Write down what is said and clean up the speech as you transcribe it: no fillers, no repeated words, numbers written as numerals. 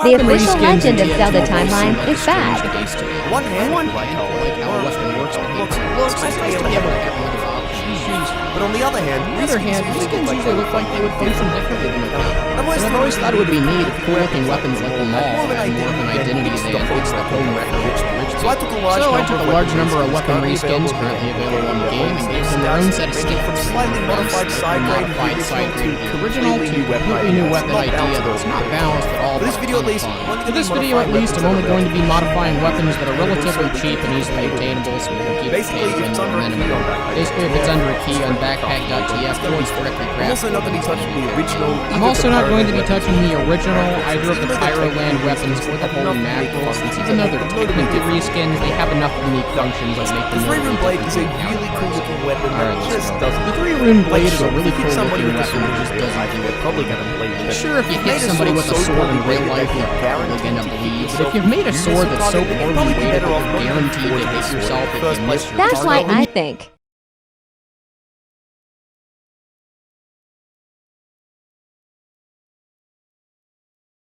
The official Legend of Zelda timeline is bad. One hand, I like how a weapon works, but it's nice to be able to have other options. but on the other hand, Reskins usually look like they would function differently than the and I've always thought it would be neat if cool-looking weapons like the Maul had more of an identity they enhanced the home record. so I took a large number of weapon reskins currently available in the game and gave them their own set of skins. From slightly modified side grade the original to completely new weapon idea that's not balanced at all. For this video at least, For this video at least, I'm only going to be modifying weapons that are relatively cheap and easily obtainable, so we can keep basically it if it's under a key on backpack. Basically, if it's under a key on backpack.tf, it's correctly I'm crafted. also not going to be touching the original. I'm also not going to be touching the original, either of the Pyroland weapons or the Holy Mackerel, since even though they're technically reskins, they have enough unique functions that make them The three-rune blade is a really cool looking weapon that just doesn't. The three-rune blade is a really cool somebody looking with a weapon sword that just doesn't do it. probably going to play with it. Sure, if you hit somebody with a sword in real life, you're probably gonna bleed, but if you've made a sword that's so poorly weighted that you're guaranteed to hit yourself if you miss your That's why target, I think